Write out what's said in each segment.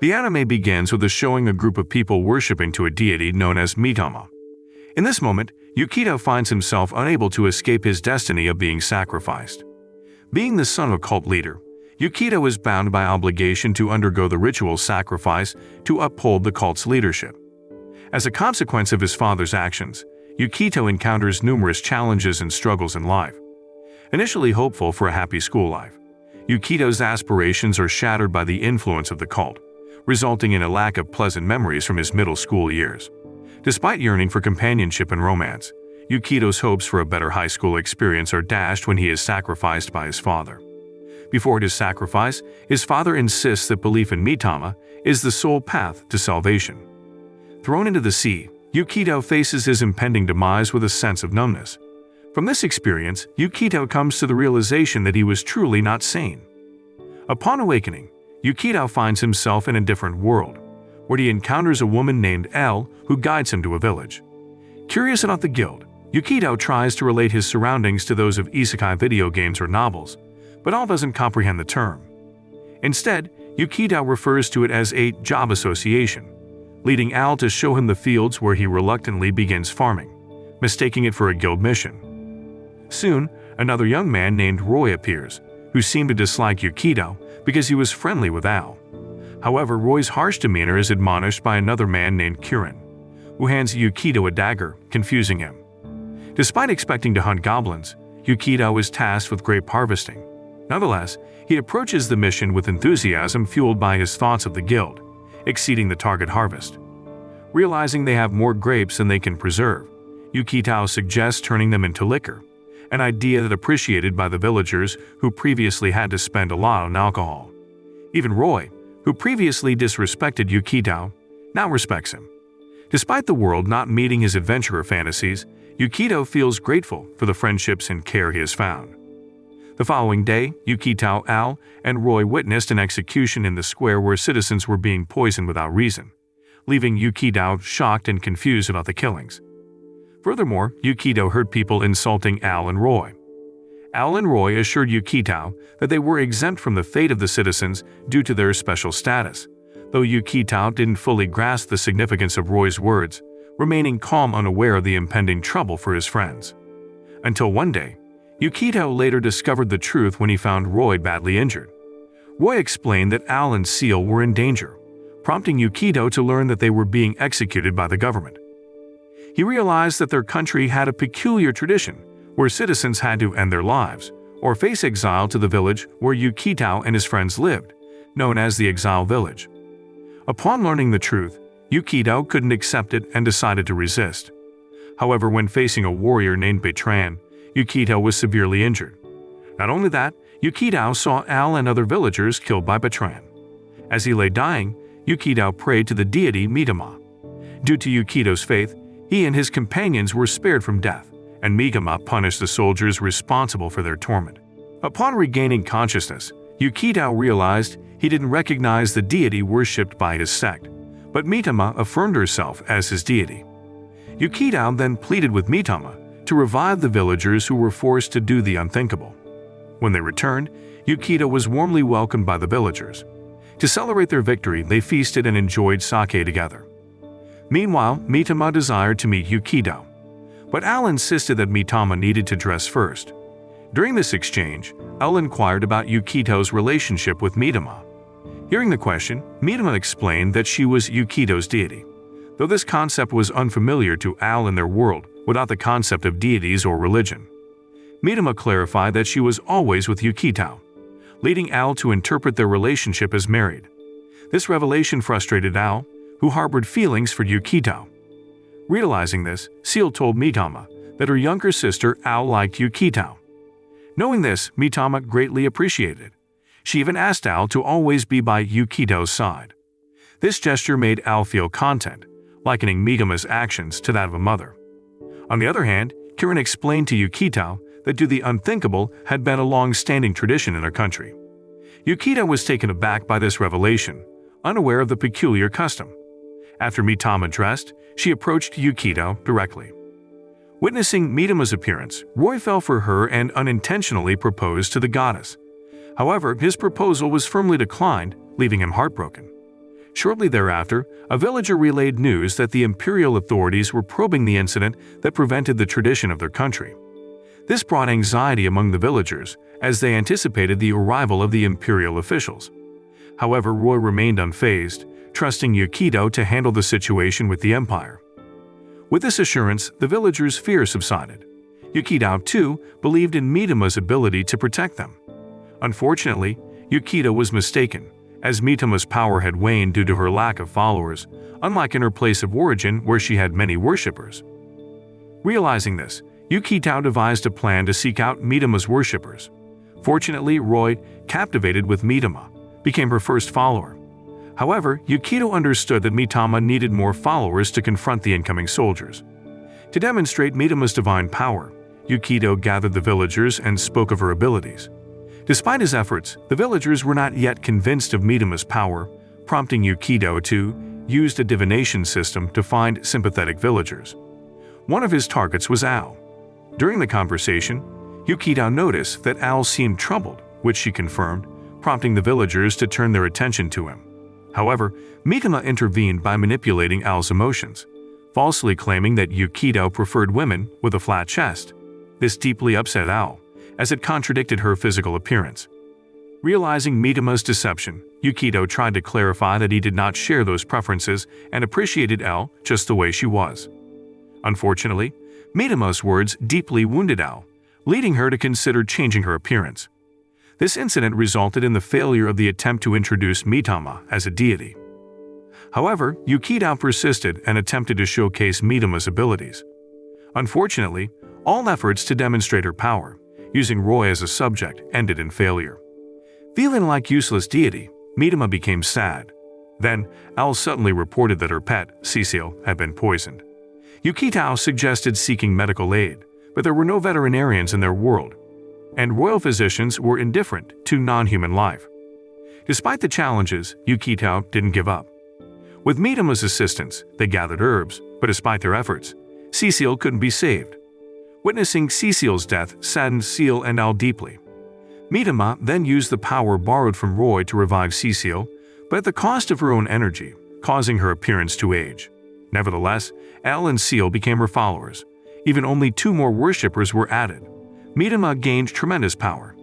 The anime begins with a showing a group of people worshipping to a deity known as Mitama. In this moment, Yukito finds himself unable to escape his destiny of being sacrificed. Being the son of a cult leader, Yukito is bound by obligation to undergo the ritual sacrifice to uphold the cult's leadership. As a consequence of his father's actions, Yukito encounters numerous challenges and struggles in life. Initially hopeful for a happy school life, Yukito's aspirations are shattered by the influence of the cult, resulting in a lack of pleasant memories from his middle school years. Despite yearning for companionship and romance, Yukito's hopes for a better high school experience are dashed when he is sacrificed by his father. Before his sacrifice, his father insists that belief in Mitama is the sole path to salvation. Thrown into the sea, Yukito faces his impending demise with a sense of numbness. From this experience, Yukito comes to the realization that he was truly not sane. Upon awakening, Yukito finds himself in a different world, where he encounters a woman named Elle who guides him to a village. Curious about the guild, Yukito tries to relate his surroundings to those of Isekai video games or novels, but Elle doesn't comprehend the term. Instead, Yukito refers to it as a job association, leading Elle to show him the fields where he reluctantly begins farming, mistaking it for a guild mission. Soon, another young man named Roy appears, who seemed to dislike Yukito because he was friendly with Elle. However, Roy's harsh demeanor is admonished by another man named Kirin, who hands Yukito a dagger, confusing him. Despite expecting to hunt goblins, Yukito is tasked with grape harvesting. Nonetheless, he approaches the mission with enthusiasm fueled by his thoughts of the guild, exceeding the target harvest. Realizing they have more grapes than they can preserve, Yukito suggests turning them into liquor, an idea that appreciated by the villagers who previously had to spend a lot on alcohol. Even Roy, who previously disrespected Yukito, now respects him. Despite the world not meeting his adventurer fantasies, Yukito feels grateful for the friendships and care he has found. The following day, Yukito, Elle, and Roy witnessed an execution in the square where citizens were being poisoned without reason, leaving Yukito shocked and confused about the killings. Furthermore, Yukito heard people insulting Elle and Roy. Elle and Roy assured Yukito that they were exempt from the fate of the citizens due to their special status, though Yukito didn't fully grasp the significance of Roy's words, remaining calm, unaware of the impending trouble for his friends. Until one day, Yukito later discovered the truth when he found Roy badly injured. Roy explained that Elle and Seal were in danger, prompting Yukito to learn that they were being executed by the government. He realized that their country had a peculiar tradition where citizens had to end their lives or face exile to the village where Yukito and his friends lived, known as the Exile Village. Upon learning the truth, Yukito couldn't accept it and decided to resist. However, when facing a warrior named Bertrand, Yukito was severely injured. Not only that, Yukito saw Elle and other villagers killed by Bertrand. As he lay dying, Yukito prayed to the deity Mitama. Due to Yukito's faith, he and his companions were spared from death, and Mitama punished the soldiers responsible for their torment. Upon regaining consciousness, Yukito realized he didn't recognize the deity worshipped by his sect, but Mitama affirmed herself as his deity. Yukito then pleaded with Mitama to revive the villagers who were forced to do the unthinkable. When they returned, Yukito was warmly welcomed by the villagers. To celebrate their victory, they feasted and enjoyed sake together. Meanwhile, Mitama desired to meet Yukito, but Elle insisted that Mitama needed to dress first. During this exchange, Elle inquired about Yukito's relationship with Mitama. Hearing the question, Mitama explained that she was Yukito's deity, though this concept was unfamiliar to Elle in their world without the concept of deities or religion. Mitama clarified that she was always with Yukito, leading Elle to interpret their relationship as married. This revelation frustrated Elle, who harbored feelings for Yukito. Realizing this, Seal told Mitama that her younger sister Elle liked Yukito. Knowing this, Mitama greatly appreciated it. She even asked Elle to always be by Yukito's side. This gesture made Elle feel content, likening Mitama's actions to that of a mother. On the other hand, Kirin explained to Yukito that do the unthinkable had been a long-standing tradition in their country. Yukito was taken aback by this revelation, unaware of the peculiar custom. After Mitama dressed, she approached Yukito directly. Witnessing Mitama's appearance, Roy fell for her and unintentionally proposed to the goddess. However, his proposal was firmly declined, leaving him heartbroken. Shortly thereafter, a villager relayed news that the imperial authorities were probing the incident that prevented the tradition of their country. This brought anxiety among the villagers, as they anticipated the arrival of the imperial officials. However, Roy remained unfazed, trusting Yukito to handle the situation with the empire. With this assurance, the villagers' fear subsided. Yukito, too, believed in Mitama's ability to protect them. Unfortunately, Yukito was mistaken, as Mitama's power had waned due to her lack of followers, unlike in her place of origin where she had many worshippers. Realizing this, Yukito devised a plan to seek out Mitama's worshippers. Fortunately, Roy, captivated with Mitama, became her first follower. However, Yukito understood that Mitama needed more followers to confront the incoming soldiers. To demonstrate Mitama's divine power, Yukito gathered the villagers and spoke of her abilities. Despite his efforts, the villagers were not yet convinced of Mitama's power, prompting Yukito to use a divination system to find sympathetic villagers. One of his targets was Al. During the conversation, Yukito noticed that Al seemed troubled, which she confirmed, prompting the villagers to turn their attention to him. However, Mitama intervened by manipulating Al's emotions, falsely claiming that Yukito preferred women with a flat chest. This deeply upset Al, as it contradicted her physical appearance. Realizing Mitama's deception, Yukito tried to clarify that he did not share those preferences and appreciated Al just the way she was. Unfortunately, Mitama's words deeply wounded Al, leading her to consider changing her appearance. This incident resulted in the failure of the attempt to introduce Mitama as a deity. However, Yukito persisted and attempted to showcase Mitama's abilities. Unfortunately, all efforts to demonstrate her power, using Roy as a subject, ended in failure. Feeling like useless deity, Mitama became sad. Then, Al suddenly reported that her pet, Cecile, had been poisoned. Yukito suggested seeking medical aid, but there were no veterinarians in their world, and royal physicians were indifferent to non-human life. Despite the challenges, Yukito didn't give up. With Mitama's assistance, they gathered herbs, but despite their efforts, Cecile couldn't be saved. Witnessing Cecile's death saddened Cecile and Al deeply. Mitama then used the power borrowed from Roy to revive Cecile, but at the cost of her own energy, causing her appearance to age. Nevertheless, Al and Cecile became her followers. Even only 2 more worshippers were added. Mitama gained tremendous power.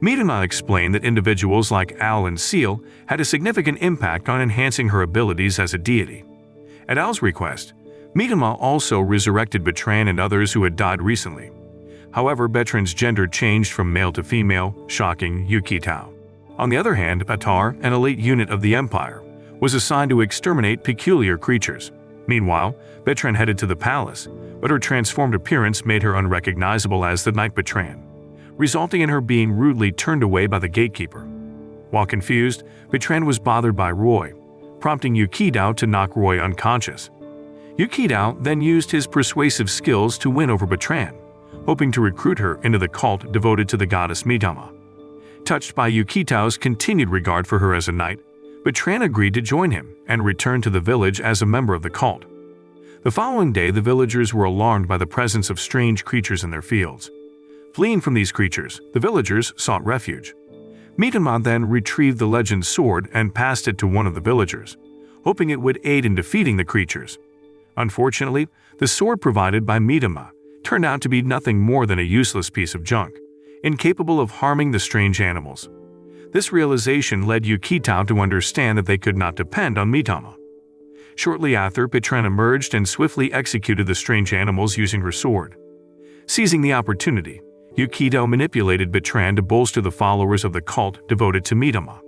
Mitama explained that individuals like Al and Cecile had a significant impact on enhancing her abilities as a deity. At Al's request, Mitama also resurrected Bertrand and others who had died recently. However, Bertrand's gender changed from male to female, shocking Yukito. On the other hand, Batar, an elite unit of the Empire, was assigned to exterminate peculiar creatures. Meanwhile, Bertrand headed to the palace, but her transformed appearance made her unrecognizable as the Knight Bertrand, resulting in her being rudely turned away by the gatekeeper. While confused, Bertrand was bothered by Roy, prompting Yukito to knock Roy unconscious. Yukito then used his persuasive skills to win over Bertrand, hoping to recruit her into the cult devoted to the goddess Mitama. Touched by Yukito's continued regard for her as a knight, Bertrand agreed to join him and returned to the village as a member of the cult. The following day, the villagers were alarmed by the presence of strange creatures in their fields. Fleeing from these creatures, the villagers sought refuge. Mitama then retrieved the legend's sword and passed it to one of the villagers, hoping it would aid in defeating the creatures. Unfortunately, the sword provided by Mitama turned out to be nothing more than a useless piece of junk, incapable of harming the strange animals. This realization led Yukito to understand that they could not depend on Mitama. Shortly after, Bertrand emerged and swiftly executed the strange animals using her sword. Seizing the opportunity, Yukito manipulated Bertrand to bolster the followers of the cult devoted to Mitama.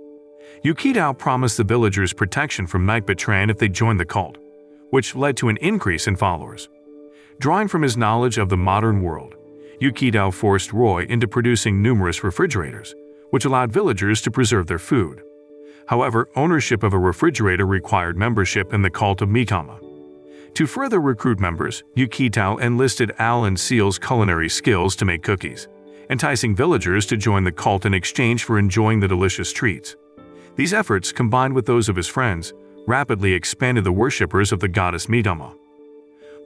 Yukito promised the villagers protection from Knight Bertrand if they joined the cult, which led to an increase in followers. Drawing from his knowledge of the modern world, Yukito forced Roy into producing numerous refrigerators, which allowed villagers to preserve their food. However, ownership of a refrigerator required membership in the cult of Mitama. To further recruit members, Yukito enlisted Al and Cecile's culinary skills to make cookies, enticing villagers to join the cult in exchange for enjoying the delicious treats. These efforts, combined with those of his friends, rapidly expanded the worshippers of the goddess Mitama.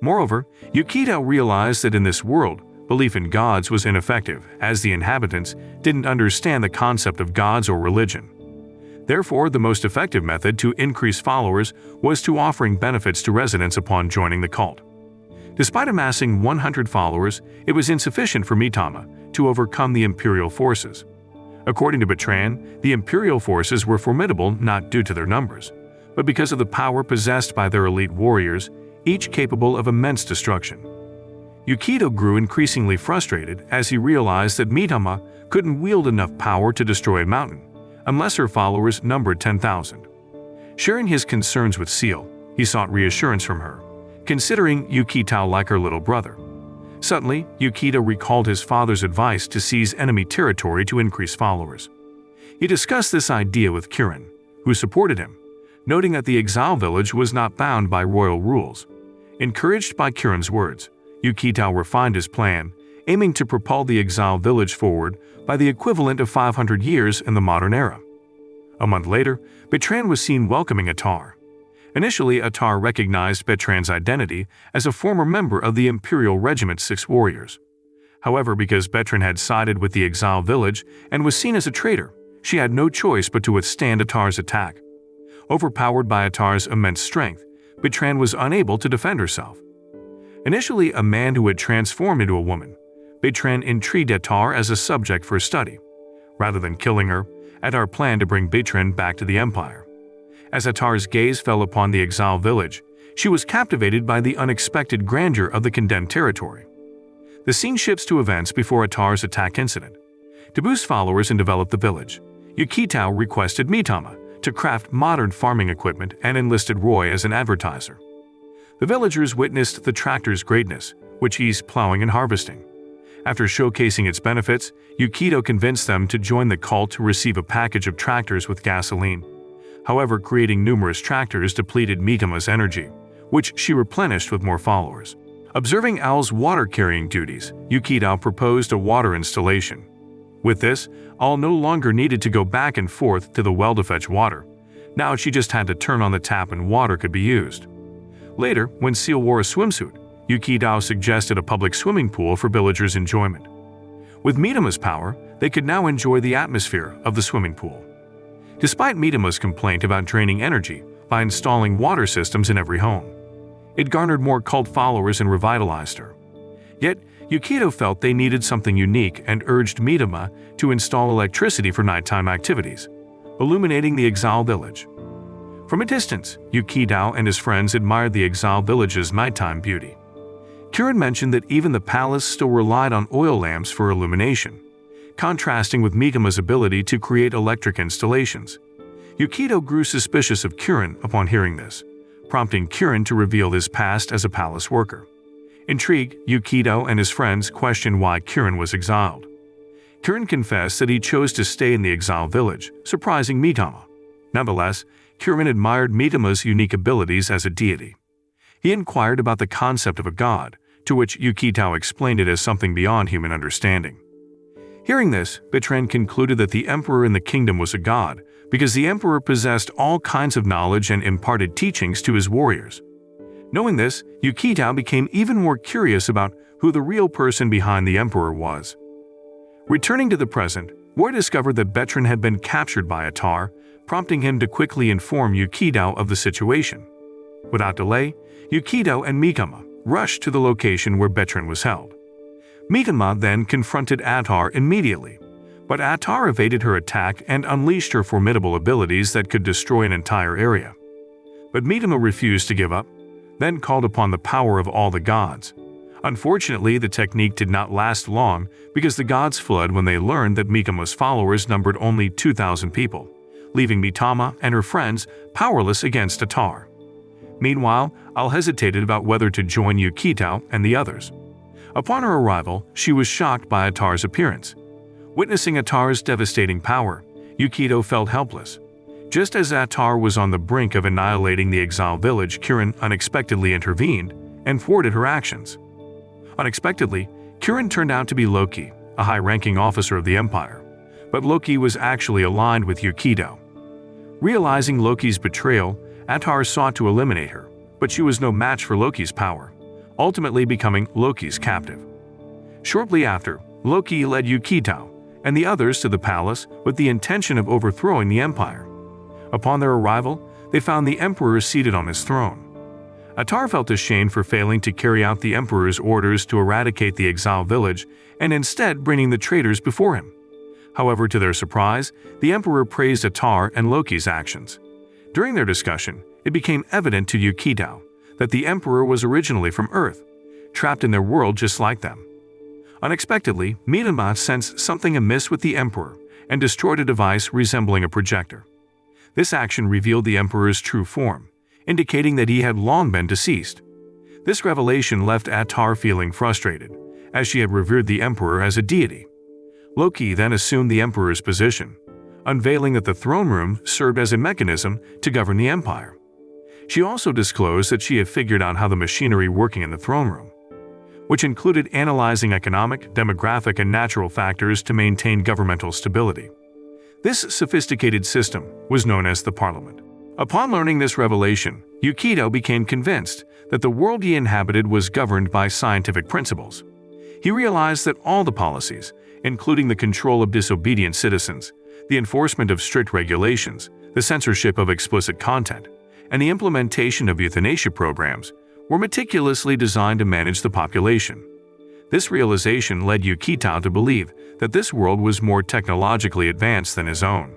Moreover, Yukito realized that in this world, belief in gods was ineffective, as the inhabitants didn't understand the concept of gods or religion. Therefore, the most effective method to increase followers was to offering benefits to residents upon joining the cult. Despite amassing 100 followers, it was insufficient for Mitama to overcome the imperial forces. According to Bertrand, the imperial forces were formidable not due to their numbers, but because of the power possessed by their elite warriors, each capable of immense destruction. Yukito grew increasingly frustrated as he realized that Mitama couldn't wield enough power to destroy a mountain, unless her followers numbered 10,000. Sharing his concerns with Seal, he sought reassurance from her, considering Yukito like her little brother. Suddenly, Yukito recalled his father's advice to seize enemy territory to increase followers. He discussed this idea with Kirin, who supported him, noting that the exile village was not bound by royal rules. Encouraged by Kirin's words, Yukito refined his plan, aiming to propel the exile village forward by the equivalent of 500 years in the modern era. A month later, Bertrand was seen welcoming Attar. Initially, Attar recognized Bertrand's identity as a former member of the Imperial Regiment's 6 warriors. However, because Bertrand had sided with the exile village and was seen as a traitor, she had no choice but to withstand Attar's attack. Overpowered by Attar's immense strength, Bertrand was unable to defend herself. Initially a man who had transformed into a woman, Bertrand intrigued Attar as a subject for study. Rather than killing her, Attar planned to bring Bertrand back to the Empire. As Attar's gaze fell upon the exile village, she was captivated by the unexpected grandeur of the condemned territory. The scene shifts to events before Attar's attack incident. To boost followers and develop the village, Yukito requested Mitama to craft modern farming equipment and enlisted Roy as an advertiser. The villagers witnessed the tractor's greatness, which eased plowing and harvesting. After showcasing its benefits, Yukito convinced them to join the cult to receive a package of tractors with gasoline. However, creating numerous tractors depleted Mitama's energy, which she replenished with more followers. Observing Al's water-carrying duties, Yukito proposed a water installation. With this, Al no longer needed to go back and forth to the well to fetch water. Now she just had to turn on the tap and water could be used. Later, when Seal wore a swimsuit, Yukito suggested a public swimming pool for villagers' enjoyment. With Mitama's power, they could now enjoy the atmosphere of the swimming pool. Despite Mitama's complaint about draining energy by installing water systems in every home, it garnered more cult followers and revitalized her. Yet, Yukito felt they needed something unique and urged Mitama to install electricity for nighttime activities, illuminating the exile village. From a distance, Yukito and his friends admired the exile village's nighttime beauty. Kirin mentioned that even the palace still relied on oil lamps for illumination, contrasting with Mitama's ability to create electric installations. Yukito grew suspicious of Kirin upon hearing this, prompting Kirin to reveal his past as a palace worker. Intrigued, Yukito and his friends questioned why Kirin was exiled. Kirin confessed that he chose to stay in the exile village, surprising Mitama. Nonetheless, Kirin admired Mitama's unique abilities as a deity. He inquired about the concept of a god, to which Yukito explained it as something beyond human understanding. Hearing this, Bertrand concluded that the emperor in the kingdom was a god because the emperor possessed all kinds of knowledge and imparted teachings to his warriors. Knowing this, Yukito became even more curious about who the real person behind the emperor was. Returning to the present, Roy discovered that Bertrand had been captured by Attar, prompting him to quickly inform Yukito of the situation. Without delay, Yukito and Mitama rushed to the location where Bertrand was held. Mitama then confronted Attar immediately, but Attar evaded her attack and unleashed her formidable abilities that could destroy an entire area. But Mitama refused to give up, then called upon the power of all the gods. Unfortunately, the technique did not last long because the gods fled when they learned that Mitama's followers numbered only 2,000 people, leaving Mitama and her friends powerless against Attar. Meanwhile, Al hesitated about whether to join Yukito and the others. Upon her arrival, she was shocked by Attar's appearance. Witnessing Attar's devastating power, Yukito felt helpless. Just as Attar was on the brink of annihilating the exile village, Kirin unexpectedly intervened and thwarted her actions. Unexpectedly, Kirin turned out to be Loki, a high-ranking officer of the Empire, but Loki was actually aligned with Yukito. Realizing Loki's betrayal, Attar sought to eliminate her, but she was no match for Loki's power, ultimately becoming Loki's captive. Shortly after, Loki led Yukito and the others to the palace with the intention of overthrowing the Empire. Upon their arrival, they found the emperor seated on his throne. Atar felt ashamed for failing to carry out the emperor's orders to eradicate the exile village and instead bringing the traitors before him. However, to their surprise, the emperor praised Atar and Loki's actions. During their discussion, it became evident to Yukito that the emperor was originally from Earth, trapped in their world just like them. Unexpectedly, Mitama sensed something amiss with the emperor and destroyed a device resembling a projector. This action revealed the emperor's true form, indicating that he had long been deceased. This revelation left Atar feeling frustrated, as she had revered the emperor as a deity. Loki then assumed the emperor's position, unveiling that the throne room served as a mechanism to govern the empire. She also disclosed that she had figured out how the machinery working in the throne room, which included analyzing economic, demographic, and natural factors to maintain governmental stability. This sophisticated system was known as the Parliament. Upon learning this revelation, Yukito became convinced that the world he inhabited was governed by scientific principles. He realized that all the policies, including the control of disobedient citizens, the enforcement of strict regulations, the censorship of explicit content, and the implementation of euthanasia programs, were meticulously designed to manage the population. This realization led Yukito to believe that this world was more technologically advanced than his own.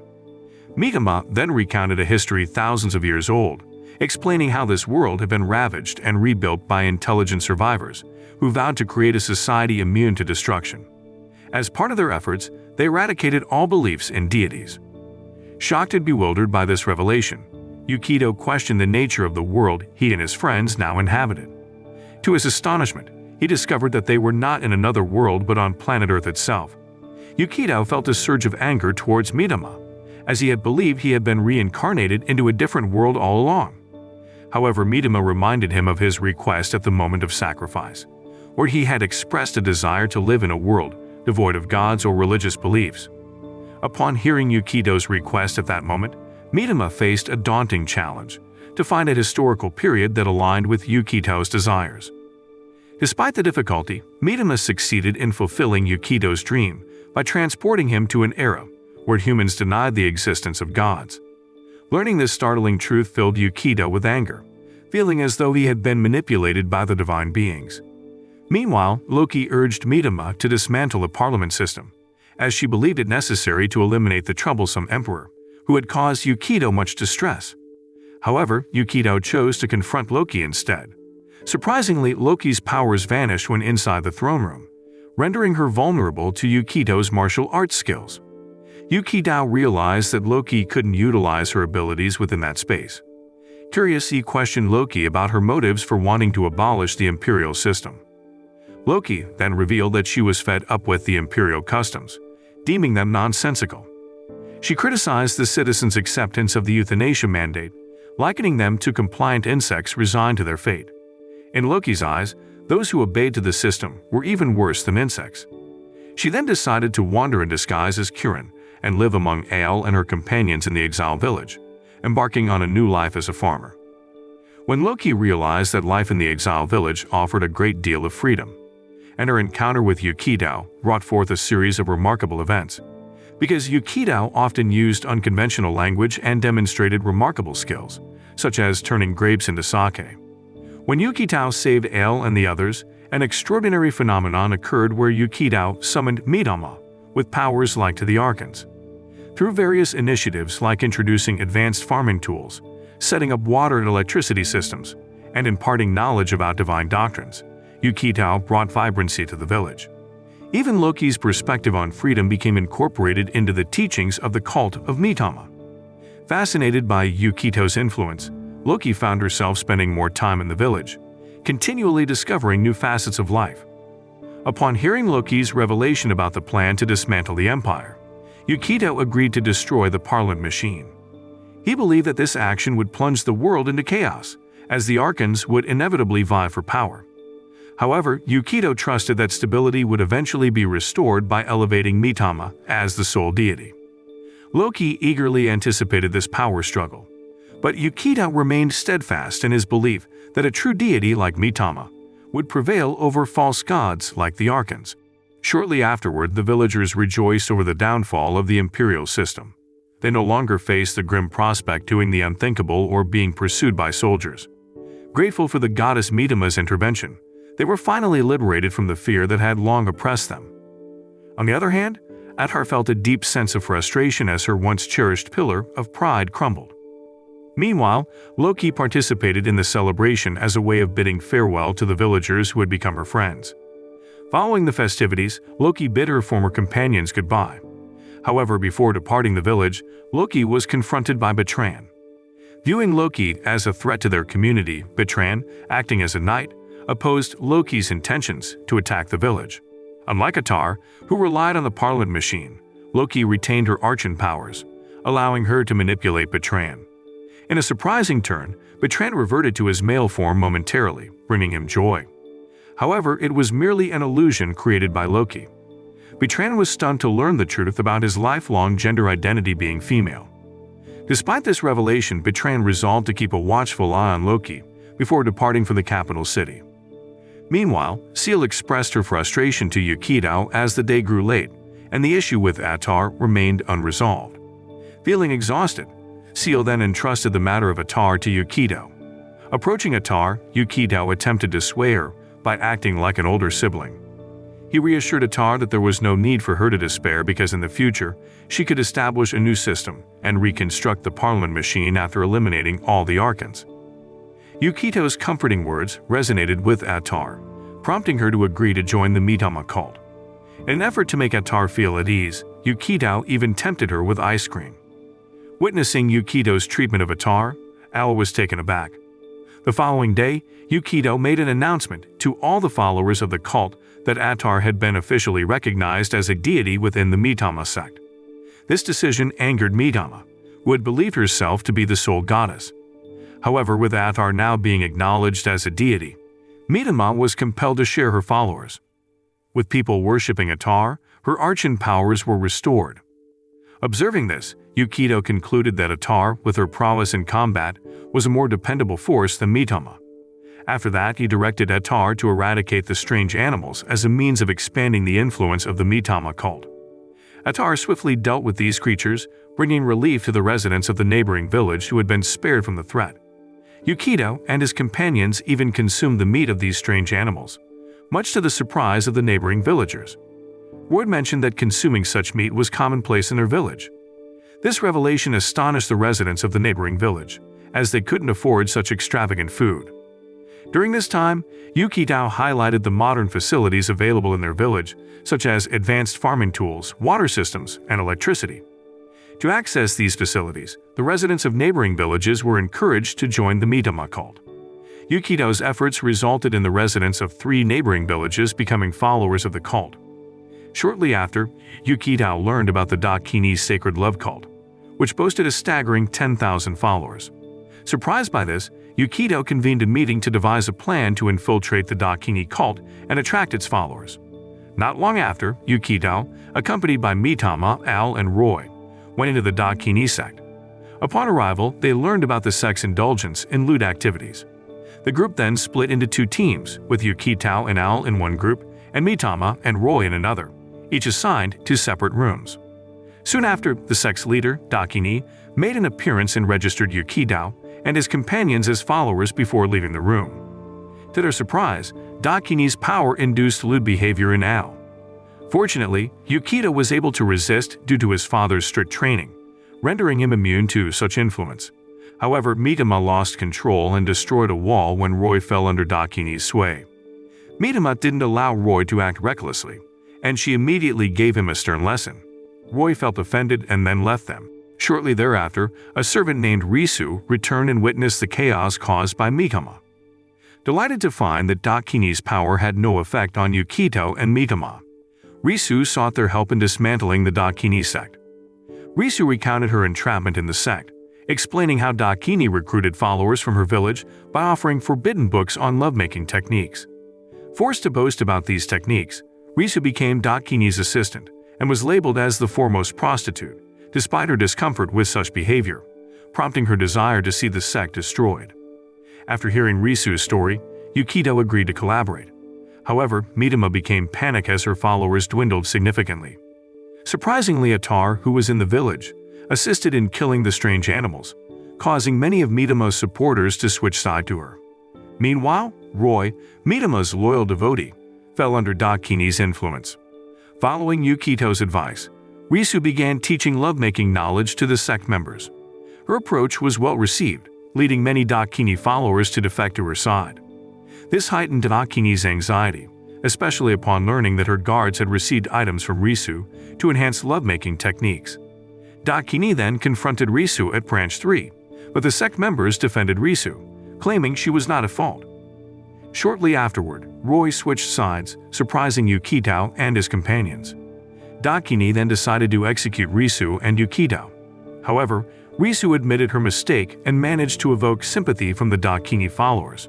Mitama then recounted a history thousands of years old, explaining how this world had been ravaged and rebuilt by intelligent survivors who vowed to create a society immune to destruction. As part of their efforts, they eradicated all beliefs in deities. Shocked and bewildered by this revelation, Yukito questioned the nature of the world he and his friends now inhabited. To his astonishment, he discovered that they were not in another world but on planet Earth itself. Yukito felt a surge of anger towards Mitama, as he had believed he had been reincarnated into a different world all along. However, Mitama reminded him of his request at the moment of sacrifice, where he had expressed a desire to live in a world devoid of gods or religious beliefs. Upon hearing Yukito's request at that moment, Mitama faced a daunting challenge to find a historical period that aligned with Yukito's desires. Despite the difficulty, Mitama succeeded in fulfilling Yukito's dream by transporting him to an era where humans denied the existence of gods. Learning this startling truth filled Yukito with anger, feeling as though he had been manipulated by the divine beings. Meanwhile, Loki urged Mitama to dismantle the parliament system, as she believed it necessary to eliminate the troublesome emperor, who had caused Yukito much distress. However, Yukito chose to confront Loki instead. Surprisingly, Loki's powers vanished when inside the throne room, rendering her vulnerable to Yukito's martial arts skills. Yukito realized that Loki couldn't utilize her abilities within that space. Curious, he questioned Loki about her motives for wanting to abolish the imperial system. Loki then revealed that she was fed up with the imperial customs, deeming them nonsensical. She criticized the citizens' acceptance of the euthanasia mandate, likening them to compliant insects resigned to their fate. In Loki's eyes, those who obeyed to the system were even worse than insects. She then decided to wander in disguise as Kirin and live among Ael and her companions in the exile village, embarking on a new life as a farmer. When Loki realized that life in the exile village offered a great deal of freedom, and her encounter with Yukito brought forth a series of remarkable events, because Yukito often used unconventional language and demonstrated remarkable skills, such as turning grapes into sake. When Yukito saved Ael and the others, an extraordinary phenomenon occurred where Yukito summoned Mitama with powers like to the Arkans. Through various initiatives like introducing advanced farming tools, setting up water and electricity systems, and imparting knowledge about divine doctrines, Yukito brought vibrancy to the village. Even Loki's perspective on freedom became incorporated into the teachings of the cult of Mitama. Fascinated by Yukito's influence, Loki found herself spending more time in the village, continually discovering new facets of life. Upon hearing Loki's revelation about the plan to dismantle the empire, Yukito agreed to destroy the parliament machine. He believed that this action would plunge the world into chaos, as the Arkans would inevitably vie for power. However, Yukito trusted that stability would eventually be restored by elevating Mitama as the sole deity. Loki eagerly anticipated this power struggle, but Yukito remained steadfast in his belief that a true deity like Mitama would prevail over false gods like the Arkans. Shortly afterward, the villagers rejoiced over the downfall of the imperial system. They no longer faced the grim prospect doing the unthinkable or being pursued by soldiers. Grateful for the goddess Mitama's intervention, they were finally liberated from the fear that had long oppressed them. On the other hand, Atar felt a deep sense of frustration as her once cherished pillar of pride crumbled. Meanwhile, Loki participated in the celebration as a way of bidding farewell to the villagers who had become her friends. Following the festivities, Loki bid her former companions goodbye. However, before departing the village, Loki was confronted by Bertrand. Viewing Loki as a threat to their community, Bertrand, acting as a knight, opposed Loki's intentions to attack the village. Unlike Atar, who relied on the Parliament machine, Loki retained her Archon powers, allowing her to manipulate Bertrand. In a surprising turn, Bertrand reverted to his male form momentarily, bringing him joy. However, it was merely an illusion created by Loki. Bertrand was stunned to learn the truth about his lifelong gender identity being female. Despite this revelation, Bertrand resolved to keep a watchful eye on Loki before departing for the capital city. Meanwhile, Seal expressed her frustration to Yukito as the day grew late, and the issue with Atar remained unresolved. Feeling exhausted, Seal then entrusted the matter of Atar to Yukito. Approaching Atar, Yukito attempted to sway her by acting like an older sibling. He reassured Atar that there was no need for her to despair because in the future, she could establish a new system and reconstruct the Parliament machine after eliminating all the Archons. Yukito's comforting words resonated with Atar, prompting her to agree to join the Mitama cult. In an effort to make Atar feel at ease, Yukito even tempted her with ice cream. Witnessing Yukito's treatment of Atar, Al was taken aback. The following day, Yukito made an announcement to all the followers of the cult that Atar had been officially recognized as a deity within the Mitama sect. This decision angered Mitama, who had believed herself to be the sole goddess. However, with Atar now being acknowledged as a deity, Mitama was compelled to share her followers. With people worshipping Atar, her Archon powers were restored. Observing this, Yukito concluded that Atar, with her prowess in combat, was a more dependable force than Mitama. After that, he directed Atar to eradicate the strange animals as a means of expanding the influence of the Mitama cult. Atar swiftly dealt with these creatures, bringing relief to the residents of the neighboring village who had been spared from the threat. Yukito and his companions even consumed the meat of these strange animals, much to the surprise of the neighboring villagers. Word mentioned that consuming such meat was commonplace in their village. This revelation astonished the residents of the neighboring village, as they couldn't afford such extravagant food. During this time, Yukito highlighted the modern facilities available in their village, such as advanced farming tools, water systems, and electricity. To access these facilities, the residents of neighboring villages were encouraged to join the Mitama cult. Yukito's efforts resulted in the residents of 3 neighboring villages becoming followers of the cult. Shortly after, Yukito learned about the Dakini's sacred love cult, which boasted a staggering 10,000 followers. Surprised by this, Yukito convened a meeting to devise a plan to infiltrate the Dakini cult and attract its followers. Not long after, Yukito, accompanied by Mitama, Al, and Roy, went into the Dakini sect. Upon arrival, they learned about the sect's indulgence in lewd activities. The group then split into 2 teams, with Yukito and Al in one group and Mitama and Roy in another, each assigned to separate rooms. Soon after, the sect's leader, Dakini, made an appearance and registered Yukito and his companions as followers before leaving the room. To their surprise, Dakini's power induced lewd behavior in Al. Fortunately, Yukito was able to resist due to his father's strict training, rendering him immune to such influence. However, Mitama lost control and destroyed a wall when Roy fell under Dakini's sway. Mitama didn't allow Roy to act recklessly, and she immediately gave him a stern lesson. Roy felt offended and then left them. Shortly thereafter, a servant named Risu returned and witnessed the chaos caused by Mitama. Delighted to find that Dakini's power had no effect on Yukito and Mitama, Risu sought their help in dismantling the Dakini sect. Risu recounted her entrapment in the sect, explaining how Dakini recruited followers from her village by offering forbidden books on lovemaking techniques. Forced to boast about these techniques, Risu became Dakini's assistant and was labeled as the foremost prostitute, despite her discomfort with such behavior, prompting her desire to see the sect destroyed. After hearing Risu's story, Yukito agreed to collaborate. However, Mitama became panicked as her followers dwindled significantly. Surprisingly, Atar, who was in the village, assisted in killing the strange animals, causing many of Mitama's supporters to switch side to her. Meanwhile, Roy, Mitama's loyal devotee, fell under Dakini's influence. Following Yukito's advice, Risu began teaching lovemaking knowledge to the sect members. Her approach was well received, leading many Dakini followers to defect to her side. This heightened Dakini's anxiety, especially upon learning that her guards had received items from Risu to enhance lovemaking techniques. Dakini then confronted Risu at Branch 3, but the sect members defended Risu, claiming she was not at fault. Shortly afterward, Roy switched sides, surprising Yukito and his companions. Dakini then decided to execute Risu and Yukito. However, Risu admitted her mistake and managed to evoke sympathy from the Dakini followers.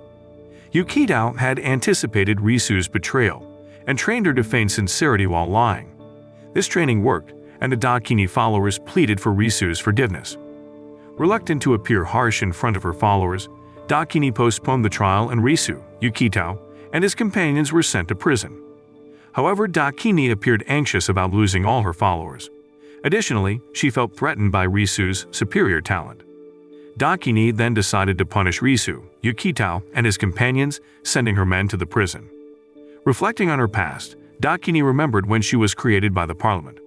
Yukito had anticipated Risu's betrayal and trained her to feign sincerity while lying. This training worked, and the Dakini followers pleaded for Risu's forgiveness. Reluctant to appear harsh in front of her followers, Dakini postponed the trial and Risu, Yukito, and his companions were sent to prison. However, Dakini appeared anxious about losing all her followers. Additionally, she felt threatened by Risu's superior talent. Dakini then decided to punish Risu, Yukito, and his companions, sending her men to the prison. Reflecting on her past, Dakini remembered when she was created by the parliament.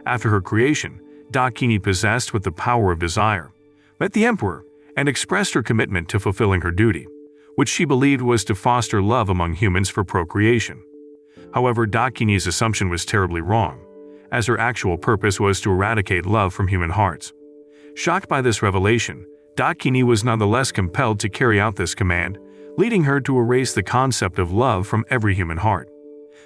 After her creation, Dakini, possessed with the power of desire, met the emperor and expressed her commitment to fulfilling her duty, which she believed was to foster love among humans for procreation. However, Dakini's assumption was terribly wrong, as her actual purpose was to eradicate love from human hearts. Shocked by this revelation, Dakini was nonetheless compelled to carry out this command, leading her to erase the concept of love from every human heart.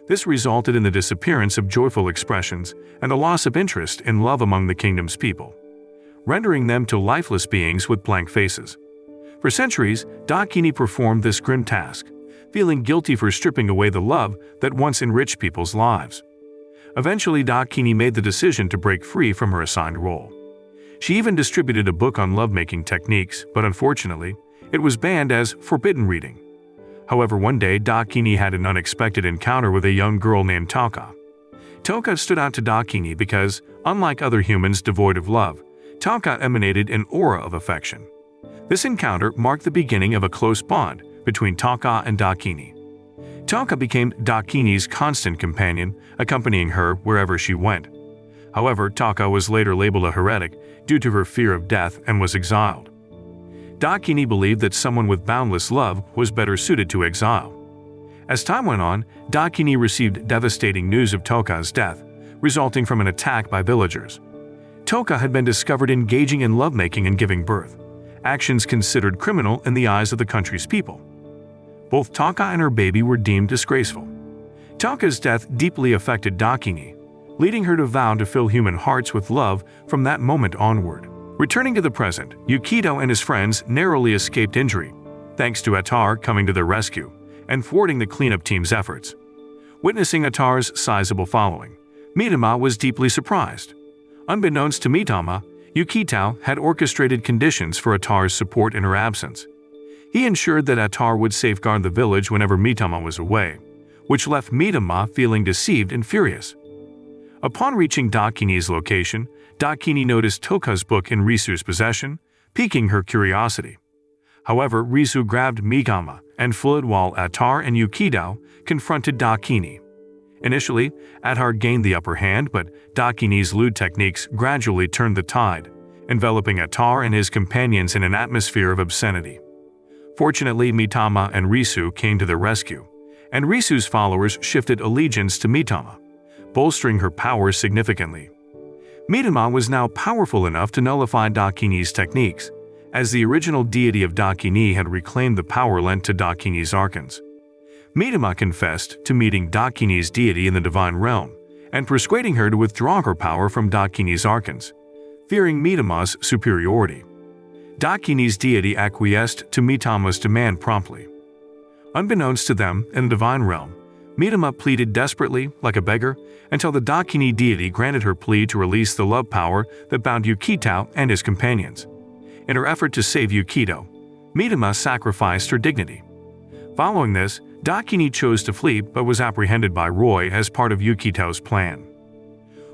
This resulted in the disappearance of joyful expressions and the loss of interest in love among the kingdom's people, rendering them to lifeless beings with blank faces. For centuries, Dakini performed this grim task, feeling guilty for stripping away the love that once enriched people's lives. Eventually, Dakini made the decision to break free from her assigned role. She even distributed a book on lovemaking techniques, but unfortunately, it was banned as forbidden reading. However, one day, Dakini had an unexpected encounter with a young girl named Taka. Taka stood out to Dakini because, unlike other humans devoid of love, Taka emanated an aura of affection. This encounter marked the beginning of a close bond between Taka and Dakini. Taka became Dakini's constant companion, accompanying her wherever she went. However, Taka was later labeled a heretic due to her fear of death and was exiled. Dakini believed that someone with boundless love was better suited to exile. As time went on, Dakini received devastating news of Toka's death, resulting from an attack by villagers. Toka had been discovered engaging in lovemaking and giving birth, actions considered criminal in the eyes of the country's people. Both Taka and her baby were deemed disgraceful. Taka's death deeply affected Dakini, leading her to vow to fill human hearts with love from that moment onward. Returning to the present, Yukito and his friends narrowly escaped injury, thanks to Atar coming to their rescue and thwarting the cleanup team's efforts. Witnessing Atar's sizable following, Mitama was deeply surprised. Unbeknownst to Mitama, Yukito had orchestrated conditions for Atar's support in her absence. He ensured that Atar would safeguard the village whenever Mitama was away, which left Mitama feeling deceived and furious. Upon reaching Dakini's location, Dakini noticed Toka's book in Risu's possession, piquing her curiosity. However, Risu grabbed Mitama and fled while Atar and Yukito confronted Dakini. Initially, Atar gained the upper hand, but Dakini's lewd techniques gradually turned the tide, enveloping Atar and his companions in an atmosphere of obscenity. Fortunately, Mitama and Risu came to their rescue, and Risu's followers shifted allegiance to Mitama, bolstering her power significantly. Mitama was now powerful enough to nullify Dakini's techniques, as the original deity of Dakini had reclaimed the power lent to Dakini's archons. Mitama confessed to meeting Dakini's deity in the divine realm and persuading her to withdraw her power from Dakini's archons, fearing Mitama's superiority. Dakini's deity acquiesced to Mitama's demand promptly. Unbeknownst to them, in the divine realm, Mitama pleaded desperately, like a beggar, until the Dakini deity granted her plea to release the love power that bound Yukito and his companions. In her effort to save Yukito, Mitama sacrificed her dignity. Following this, Dakini chose to flee but was apprehended by Roy as part of Yukito's plan.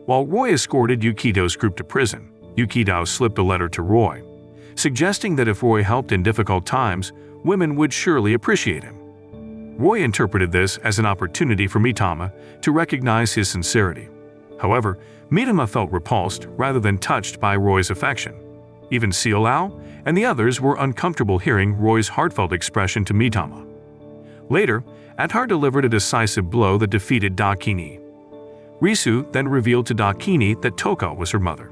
While Roy escorted Yukito's group to prison, Yukito slipped a letter to Roy, suggesting that if Roy helped in difficult times, women would surely appreciate him. Roy interpreted this as an opportunity for Mitama to recognize his sincerity. However, Mitama felt repulsed rather than touched by Roy's affection. Even Seolao and the others were uncomfortable hearing Roy's heartfelt expression to Mitama. Later, Atar delivered a decisive blow that defeated Dakini. Risu then revealed to Dakini that Toka was her mother.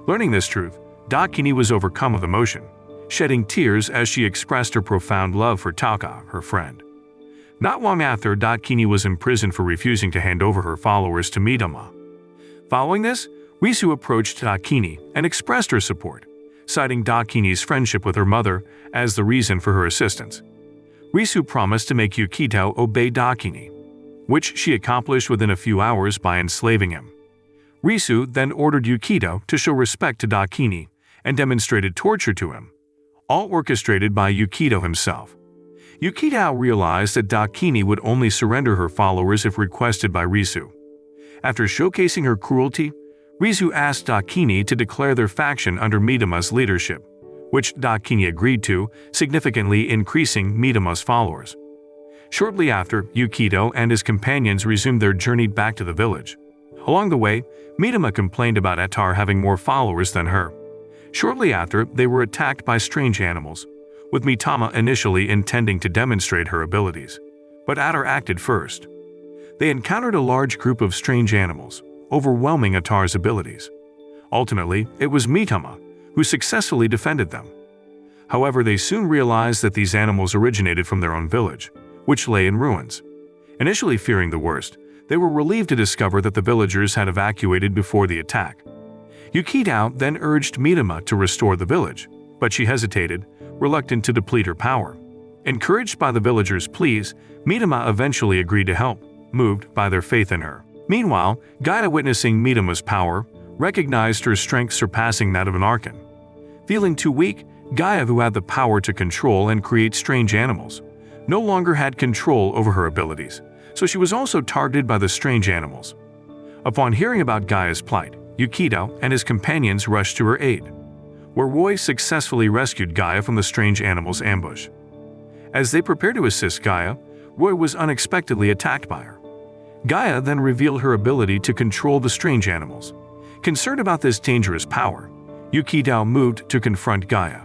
Learning this truth, Dakini was overcome with emotion, shedding tears as she expressed her profound love for Toka, her friend. Not long after, Dakini was imprisoned for refusing to hand over her followers to Mitama. Following this, Risu approached Dakini and expressed her support, citing Dakini's friendship with her mother as the reason for her assistance. Risu promised to make Yukito obey Dakini, which she accomplished within a few hours by enslaving him. Risu then ordered Yukito to show respect to Dakini and demonstrated torture to him, all orchestrated by Yukito himself. Yukito realized that Dakini would only surrender her followers if requested by Risu. After showcasing her cruelty, Risu asked Dakini to declare their faction under Mitama's leadership, which Dakini agreed to, significantly increasing Mitama's followers. Shortly after, Yukito and his companions resumed their journey back to the village. Along the way, Mitama complained about Atar having more followers than her. Shortly after, they were attacked by strange animals, with Mitama initially intending to demonstrate her abilities. But Atar acted first. They encountered a large group of strange animals, overwhelming Atar's abilities. Ultimately, it was Mitama who successfully defended them. However, they soon realized that these animals originated from their own village, which lay in ruins. Initially fearing the worst, they were relieved to discover that the villagers had evacuated before the attack. Yukito then urged Mitama to restore the village, but she hesitated, reluctant to deplete her power. Encouraged by the villagers' pleas, Mitama eventually agreed to help, moved by their faith in her. Meanwhile, Gaia, witnessing Mitama's power, recognized her strength surpassing that of an akin. Feeling too weak, Gaia, who had the power to control and create strange animals, no longer had control over her abilities, so she was also targeted by the strange animals. Upon hearing about Gaia's plight, Yukito and his companions rushed to her aid, where Roy successfully rescued Gaia from the strange animals' ambush. As they prepared to assist Gaia, Roy was unexpectedly attacked by her. Gaia then revealed her ability to control the strange animals. Concerned about this dangerous power, Yukito moved to confront Gaia.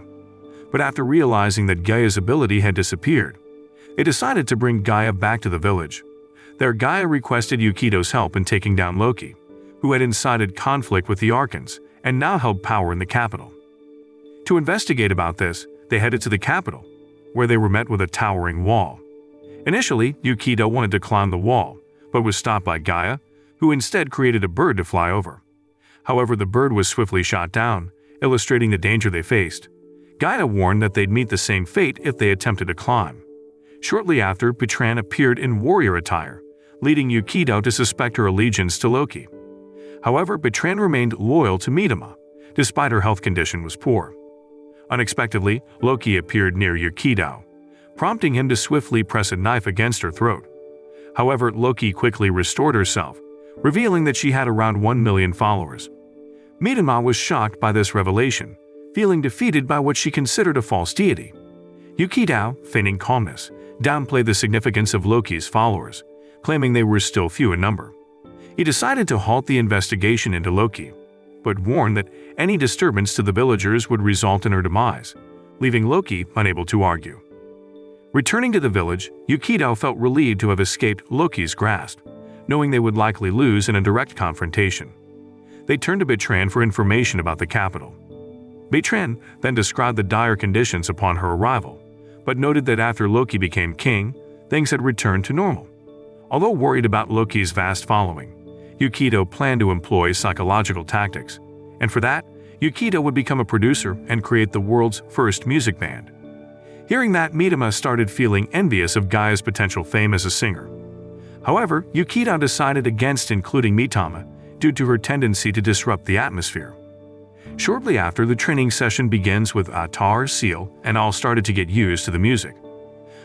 But after realizing that Gaia's ability had disappeared, they decided to bring Gaia back to the village. There, Gaia requested Yukito's help in taking down Loki, who had incited conflict with the Arkans and now held power in the capital. To investigate about this, they headed to the capital, where they were met with a towering wall. Initially, Yukito wanted to climb the wall, but was stopped by Gaia, who instead created a bird to fly over. However, the bird was swiftly shot down, illustrating the danger they faced. Gaia warned that they'd meet the same fate if they attempted to climb. Shortly after, Petran appeared in warrior attire, leading Yukito to suspect her allegiance to Loki. However, Petran remained loyal to Mitama, despite her health condition was poor. Unexpectedly, Loki appeared near Yukito, prompting him to swiftly press a knife against her throat. However, Loki quickly restored herself, revealing that she had around 1 million followers. Mitama was shocked by this revelation, feeling defeated by what she considered a false deity. Yukito, feigning calmness, downplayed the significance of Loki's followers, claiming they were still few in number. He decided to halt the investigation into Loki, but warned that any disturbance to the villagers would result in her demise, leaving Loki unable to argue. Returning to the village, Yukito felt relieved to have escaped Loki's grasp, knowing they would likely lose in a direct confrontation. They turned to Betran for information about the capital. Betran then described the dire conditions upon her arrival, but noted that after Loki became king, things had returned to normal. Although worried about Loki's vast following, Yukito planned to employ psychological tactics, and for that, Yukito would become a producer and create the world's first music band. Hearing that, Mitama started feeling envious of Gaia's potential fame as a singer. However, Yukito decided against including Mitama due to her tendency to disrupt the atmosphere. Shortly after, the training session begins with Atar, Seal, and all started to get used to the music.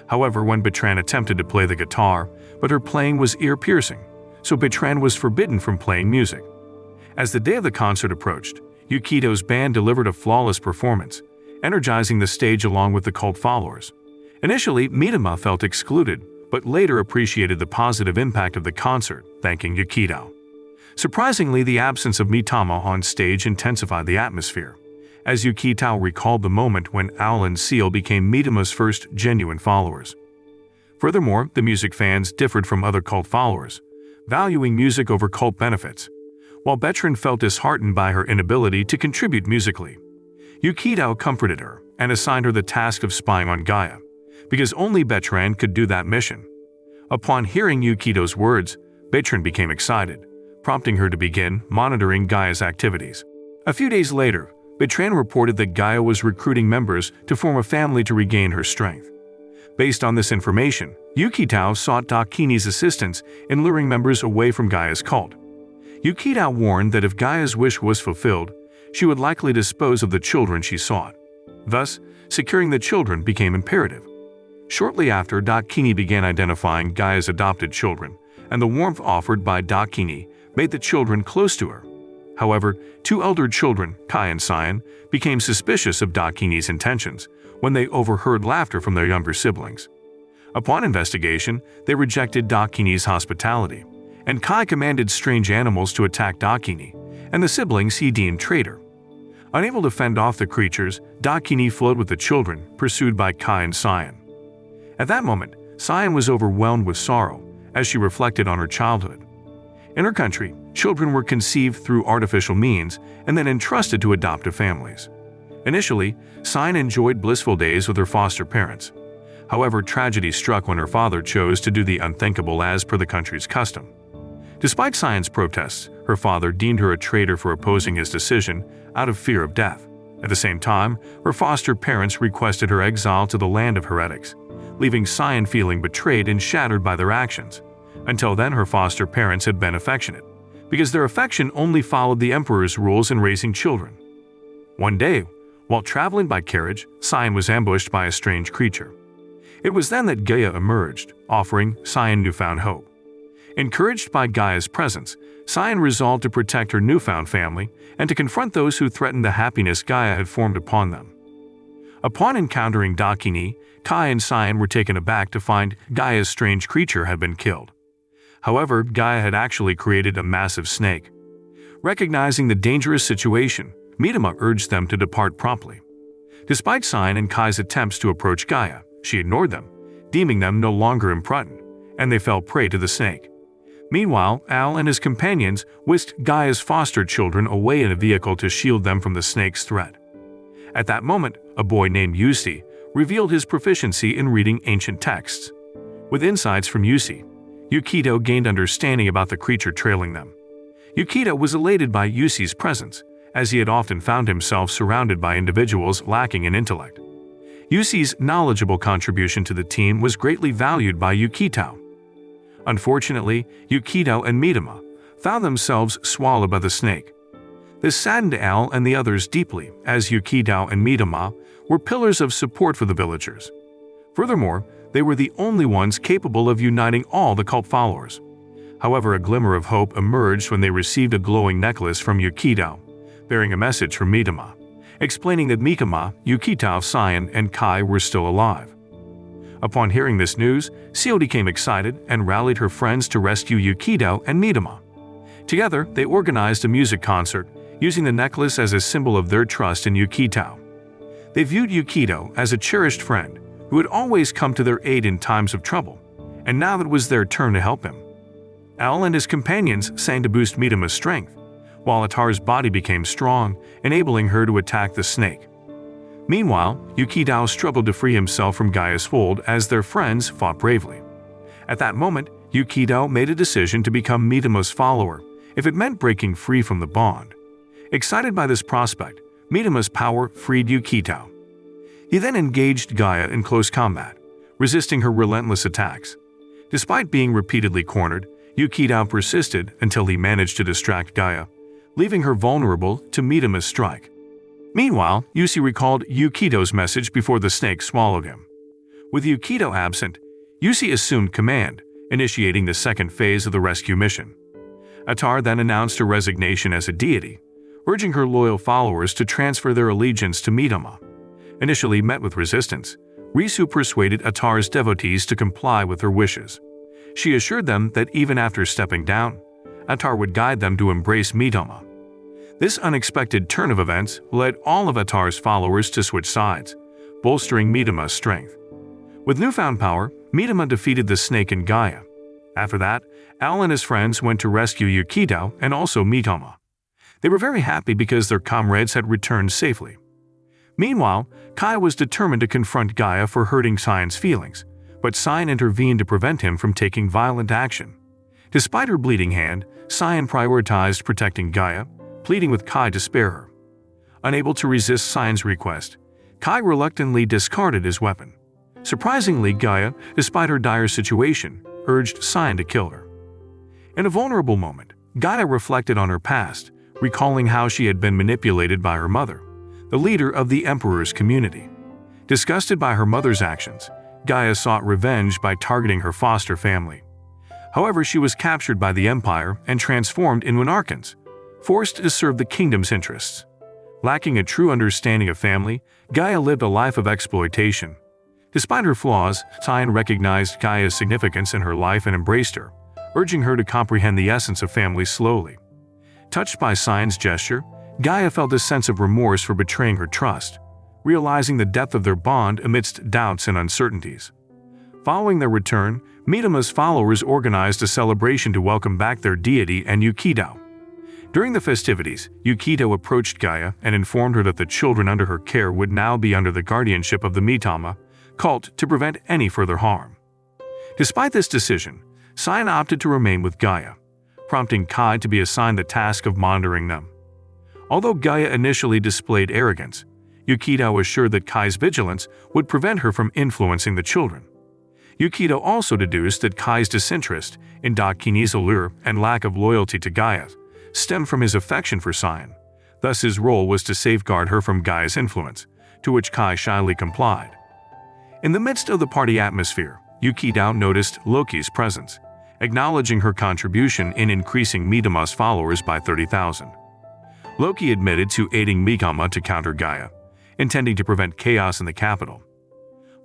However, when Betran attempted to play the guitar, but her playing was ear-piercing, so Betran was forbidden from playing music. As the day of the concert approached, Yukito's band delivered a flawless performance, energizing the stage along with the cult followers. Initially, Mitama felt excluded, but later appreciated the positive impact of the concert, thanking Yukito. Surprisingly, the absence of Mitama on stage intensified the atmosphere, as Yukito recalled the moment when Owl and Seal became Mitama's first genuine followers. Furthermore, the music fans differed from other cult followers, valuing music over cult benefits, while Bertrand felt disheartened by her inability to contribute musically. Yukito comforted her and assigned her the task of spying on Gaia, because only Bertrand could do that mission. Upon hearing Yukito's words, Bertrand became excited, prompting her to begin monitoring Gaia's activities. A few days later, Bertrand reported that Gaia was recruiting members to form a family to regain her strength. Based on this information, Yukito sought Dakini's assistance in luring members away from Gaia's cult. Yukito warned that if Gaia's wish was fulfilled, she would likely dispose of the children she sought. Thus, securing the children became imperative. Shortly after, Dakini began identifying Gaia's adopted children, and the warmth offered by Dakini made the children close to her. However, two elder children, Kai and Cyan, became suspicious of Dakini's intentions when they overheard laughter from their younger siblings. Upon investigation, they rejected Dakini's hospitality, and Kai commanded strange animals to attack Dakini, and the siblings he deemed traitor. Unable to fend off the creatures, Dakini fled with the children, pursued by Kai and Cyan. At that moment, Cyan was overwhelmed with sorrow as she reflected on her childhood. In her country, children were conceived through artificial means and then entrusted to adoptive families. Initially, Cyan enjoyed blissful days with her foster parents. However, tragedy struck when her father chose to do the unthinkable as per the country's custom. Despite Cyan's protests, her father deemed her a traitor for opposing his decision out of fear of death. At the same time, her foster parents requested her exile to the land of heretics, leaving Cyan feeling betrayed and shattered by their actions. Until then, her foster parents had been affectionate, because their affection only followed the emperor's rules in raising children. One day, while traveling by carriage, Cyan was ambushed by a strange creature. It was then that Gaia emerged, offering Cyan newfound hope. Encouraged by Gaia's presence, Cyan resolved to protect her newfound family and to confront those who threatened the happiness Gaia had formed upon them. Upon encountering Dakini, Kai and Cyan were taken aback to find Gaia's strange creature had been killed. However, Gaia had actually created a massive snake. Recognizing the dangerous situation, Mitama urged them to depart promptly. Despite Cyan and Kai's attempts to approach Gaia, she ignored them, deeming them no longer imprudent, and they fell prey to the snake. Meanwhile, Al and his companions whisked Gaia's foster children away in a vehicle to shield them from the snake's threat. At that moment, a boy named Yusi revealed his proficiency in reading ancient texts. With insights from Yusi, Yukito gained understanding about the creature trailing them. Yukito was elated by Yusi's presence, as he had often found himself surrounded by individuals lacking in intellect. Yusi's knowledgeable contribution to the team was greatly valued by Yukito. Unfortunately, Yukito and Mitama found themselves swallowed by the snake. This saddened Al and the others deeply, as Yukito and Mitama were pillars of support for the villagers. Furthermore, they were the only ones capable of uniting all the cult followers. However, a glimmer of hope emerged when they received a glowing necklace from Yukito, bearing a message from Mitama, explaining that Mitama, Yukito, Cyan, and Kai were still alive. Upon hearing this news, Seal became excited and rallied her friends to rescue Yukito and Mitama. Together, they organized a music concert, using the necklace as a symbol of their trust in Yukito. They viewed Yukito as a cherished friend who had always come to their aid in times of trouble, and now it was their turn to help him. Al and his companions sang to boost Mitama's strength, while Atar's body became strong, enabling her to attack the snake. Meanwhile, Yukito struggled to free himself from Gaia's hold as their friends fought bravely. At that moment, Yukito made a decision to become Mitama's follower if it meant breaking free from the bond. Excited by this prospect, Mitama's power freed Yukito. He then engaged Gaia in close combat, resisting her relentless attacks. Despite being repeatedly cornered, Yukito persisted until he managed to distract Gaia, leaving her vulnerable to Mitama's strike. Meanwhile, Yusi recalled Yukito's message before the snake swallowed him. With Yukito absent, Yusi assumed command, initiating the second phase of the rescue mission. Atar then announced her resignation as a deity, urging her loyal followers to transfer their allegiance to Mitama. Initially met with resistance, Risu persuaded Atar's devotees to comply with her wishes. She assured them that even after stepping down, Atar would guide them to embrace Mitama. This unexpected turn of events led all of Atar's followers to switch sides, bolstering Mitama's strength. With newfound power, Mitama defeated the snake and Gaia. After that, Al and his friends went to rescue Yukito and also Mitama. They were very happy because their comrades had returned safely. Meanwhile, Kai was determined to confront Gaia for hurting Cyan's feelings, but Cyan intervened to prevent him from taking violent action. Despite her bleeding hand, Cyan prioritized protecting Gaia, pleading with Kai to spare her. Unable to resist Cyan's request, Kai reluctantly discarded his weapon. Surprisingly, Gaia, despite her dire situation, urged Cyan to kill her. In a vulnerable moment, Gaia reflected on her past, recalling how she had been manipulated by her mother, the leader of the Emperor's community. Disgusted by her mother's actions, Gaia sought revenge by targeting her foster family. However, she was captured by the Empire and transformed into an Archons, forced to serve the kingdom's interests. Lacking a true understanding of family, Gaia lived a life of exploitation. Despite her flaws, Cyan recognized Gaia's significance in her life and embraced her, urging her to comprehend the essence of family slowly. Touched by Cyan's gesture, Gaia felt a sense of remorse for betraying her trust, realizing the depth of their bond amidst doubts and uncertainties. Following their return, Mitama's followers organized a celebration to welcome back their deity and Yukito. During the festivities, Yukito approached Gaia and informed her that the children under her care would now be under the guardianship of the Mitama cult to prevent any further harm. Despite this decision, Cyan opted to remain with Gaia, prompting Kai to be assigned the task of monitoring them. Although Gaia initially displayed arrogance, Yukito assured that Kai's vigilance would prevent her from influencing the children. Yukito also deduced that Kai's disinterest in Dakini's allure and lack of loyalty to Gaia stemmed from his affection for Cyan. Thus his role was to safeguard her from Gaia's influence, to which Kai shyly complied. In the midst of the party atmosphere, Yukito noticed Loki's presence, acknowledging her contribution in increasing Mitama's followers by 30,000. Loki admitted to aiding Mitama to counter Gaia, intending to prevent chaos in the capital.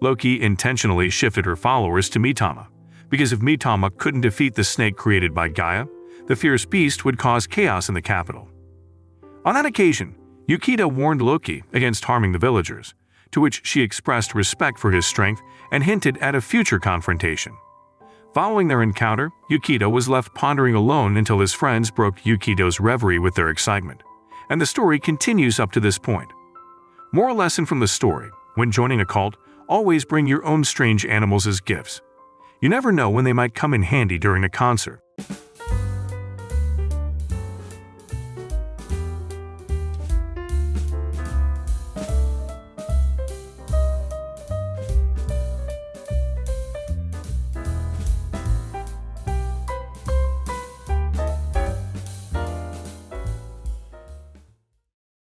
Loki intentionally shifted her followers to Mitama, because if Mitama couldn't defeat the snake created by Gaia, the fierce beast would cause chaos in the capital. On that occasion, Yukito warned Loki against harming the villagers, to which she expressed respect for his strength and hinted at a future confrontation. Following their encounter, Yukito was left pondering alone until his friends broke Yukito's reverie with their excitement, and the story continues up to this point. Moral lesson from the story: when joining a cult, always bring your own strange animals as gifts. You never know when they might come in handy during a concert.